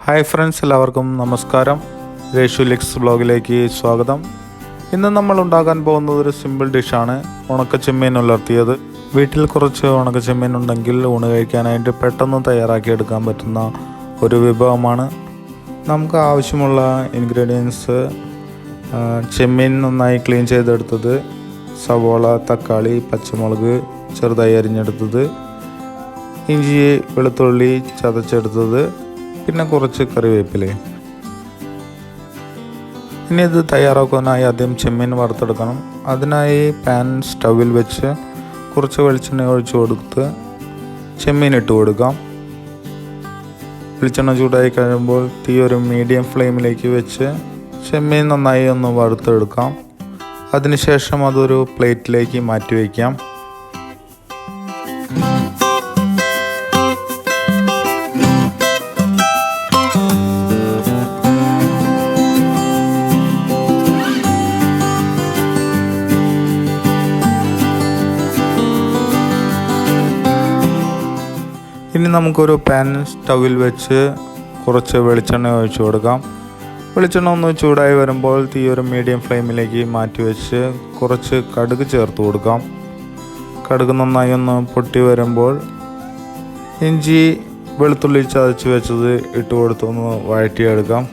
Hi friends, എല്ലാവർക്കും നമസ്കാരം. RedChilly's വ്ലോഗിലേക്ക് സ്വാഗതം. ഇന്ന് നമ്മൾ ഉണ്ടാക്കാൻ പോകുന്നത് ഒരു സിമ്പിൾ ഡിഷാണ്, ഉണക്കച്ചെമ്മീൻ ഉലർത്തിയത്. വീട്ടിൽ കുറച്ച് ഉണക്കച്ചെമ്മീൻ ഉണ്ടെങ്കിൽ ഊണ് കഴിക്കാനായിട്ട് പെട്ടെന്ന് തയ്യാറാക്കിയെടുക്കാൻ പറ്റുന്ന ഒരു വിഭവമാണ്. നമുക്ക് ആവശ്യമുള്ള ഇൻഗ്രീഡിയൻസ്: ചെമ്മീൻ നന്നായി ക്ലീൻ ചെയ്തെടുത്തത്, സവോള, തക്കാളി, പച്ചമുളക് ചെറുതായി അരിഞ്ഞെടുത്തത്, ഇഞ്ചി വെളുത്തുള്ളി ചതച്ചെടുത്തത്, പിന്നെ കുറച്ച് കറിവേപ്പില. ഇനി ഇത് തയ്യാറാക്കാനായി ആദ്യം ചെമ്മീൻ വറുത്തെടുക്കണം. അതിനായി പാൻ സ്റ്റൗവിൽ വെച്ച് കുറച്ച് വെളിച്ചെണ്ണ ഒഴിച്ചു കൊടുത്ത് ചെമ്മീൻ ഇട്ട് കൊടുക്കാം. വെളിച്ചെണ്ണ ചൂടായി കഴിയുമ്പോൾ തീ ഒരു മീഡിയം ഫ്ലെയിമിലേക്ക് വെച്ച് ചെമ്മീൻ നന്നായി ഒന്ന് വറുത്തെടുക്കാം. അതിനുശേഷം അതൊരു പ്ലേറ്റിലേക്ക് മാറ്റി വയ്ക്കാം. ഇനി നമുക്കൊരു പാൻ സ്റ്റൗവിൽ വെച്ച് കുറച്ച് വെളിച്ചെണ്ണ ഒഴിച്ചു കൊടുക്കാം. വെളിച്ചെണ്ണ ഒന്ന് ചൂടായി വരുമ്പോൾ തീ ഒരു മീഡിയം ഫ്ലെയിമിലേക്ക് മാറ്റി വെച്ച് കുറച്ച് കടുക് ചേർത്ത് കൊടുക്കാം. കടുക് നന്നായി ഒന്ന് പൊട്ടി വരുമ്പോൾ ഇഞ്ചി വെളുത്തുള്ളി ചതച്ച് വെച്ചത് ഇട്ട് കൊടുത്തൊന്ന് വഴറ്റിയെടുക്കാം.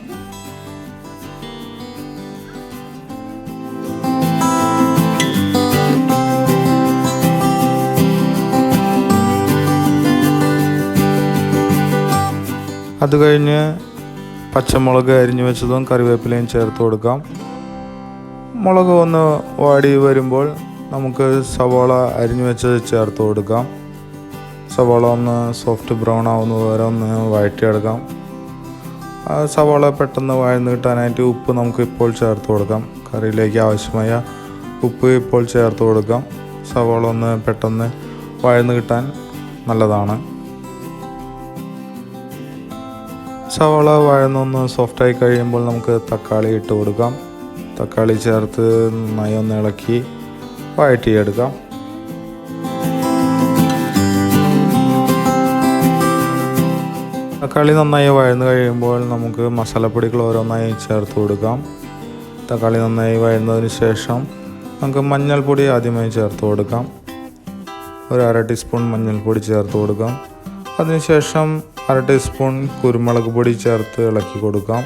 അത് കഴിഞ്ഞ് പച്ചമുളക് അരിഞ്ഞു വെച്ചതും കറിവേപ്പിലയും ചേർത്ത് കൊടുക്കാം. മുളക് ഒന്ന് വാടി വരുമ്പോൾ നമുക്ക് സവാള അരിഞ്ഞു വെച്ചത് ചേർത്ത് കൊടുക്കാം. സവാള ഒന്ന് സോഫ്റ്റ് ബ്രൗൺ ആവുന്നത് വരെ ഒന്ന് വഴറ്റിയെടുക്കാം. സവാള പെട്ടെന്ന് വഴന്ന് കിട്ടാനായിട്ട് ഉപ്പ് നമുക്ക് ഇപ്പോൾ ചേർത്ത് കൊടുക്കാം. കറിയിലേക്ക് ആവശ്യമായ ഉപ്പ് ഇപ്പോൾ ചേർത്ത് കൊടുക്കാം. സവാള ഒന്ന് പെട്ടെന്ന് വഴന്ന് കിട്ടാൻ നല്ലതാണ്. സവാള വഴന്നൊന്ന് സോഫ്റ്റായി കഴിയുമ്പോൾ നമുക്ക് തക്കാളി ഇട്ട് കൊടുക്കാം. തക്കാളി ചേർത്ത് നന്നായി ഒന്ന് ഇളക്കി വഴറ്റിയെടുക്കാം. തക്കാളി നന്നായി വഴന്ന് കഴിയുമ്പോൾ നമുക്ക് മസാലപ്പൊടികൾ ഓരോന്നായി ചേർത്ത് കൊടുക്കാം. തക്കാളി നന്നായി വഴന്നതിന് ശേഷം നമുക്ക് മഞ്ഞൾപ്പൊടി ആദ്യമായി ചേർത്ത് കൊടുക്കാം. ഒരു 1/2 ടീസ്പൂൺ മഞ്ഞൾപ്പൊടി ചേർത്ത് കൊടുക്കാം. അതിനുശേഷം 1/2 ടീസ്പൂൺ കുരുമുളക് പൊടി ചേർത്ത് ഇളക്കി കൊടുക്കാം.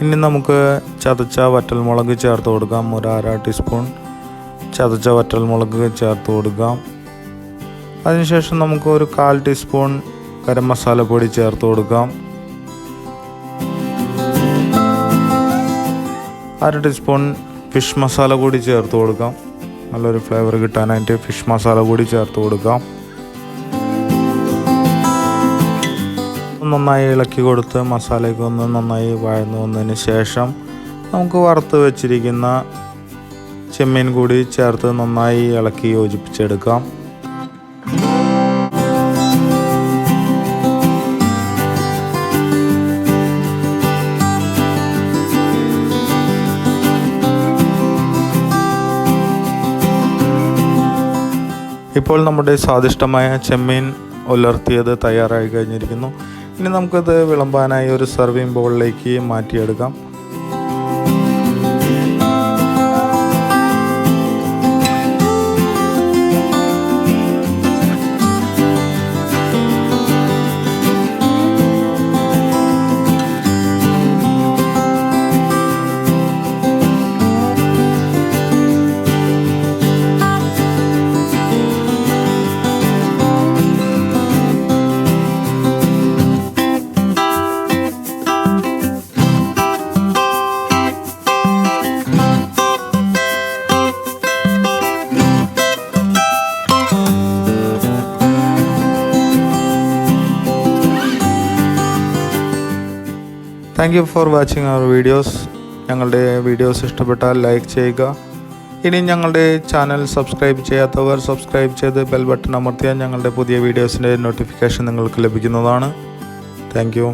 ഇനി നമുക്ക് ചതച്ച വറ്റൽമുളക് ചേർത്ത് കൊടുക്കാം. ഒരു 1/2 ടീസ്പൂൺ ചതച്ച വറ്റൽമുളക് ചേർത്ത് കൊടുക്കാം. അതിനുശേഷം നമുക്ക് ഒരു 1/4 ടീസ്പൂൺ ഗരം മസാല പൊടി ചേർത്ത് കൊടുക്കാം. 1/2 ടീസ്പൂൺ ഫിഷ് മസാല കൂടി ചേർത്ത് കൊടുക്കാം. നല്ലൊരു ഫ്ലേവർ കിട്ടാനായിട്ട് ഫിഷ് മസാല കൂടി ചേർത്ത് കൊടുക്കാം. നന്നായി ഇളക്കി കൊടുത്ത് മസാലയ്ക്ക് ഒന്ന് നന്നായി വഴന്നു വന്നതിന് ശേഷം നമുക്ക് വറുത്ത് വെച്ചിരിക്കുന്ന ചെമ്മീൻ കൂടി ചേർത്ത് നന്നായി ഇളക്കി യോജിപ്പിച്ചെടുക്കാം. ഇപ്പോൾ നമ്മുടെ സ്വാദിഷ്ടമായ ചെമ്മീൻ ഉലർത്തിയത് തയ്യാറായി കഴിഞ്ഞിരിക്കുന്നു. ഇനി നമുക്കത് വിളമ്പാനായി ഒരു സർവിങ് ബൗളിലേക്ക് മാറ്റിയെടുക്കാം. Thank you for watching our videos. ഞങ്ങളുടെ വീഡിയോസ് ഇഷ്ടപ്പെട്ടാൽ ലൈക്ക് ചെയ്യുക. ഇനി ഞങ്ങളുടെ ചാനൽ സബ്സ്ക്രൈബ് ചെയ്യാത്തവർ സബ്സ്ക്രൈബ് ചെയ്ത് ബെൽ ബട്ടൺ അമർത്തിയാൽ ഞങ്ങളുടെ പുതിയ വീഡിയോസിൻ്റെ നോട്ടിഫിക്കേഷൻ നിങ്ങൾക്ക് ലഭിക്കുന്നതാണ്. Thank U.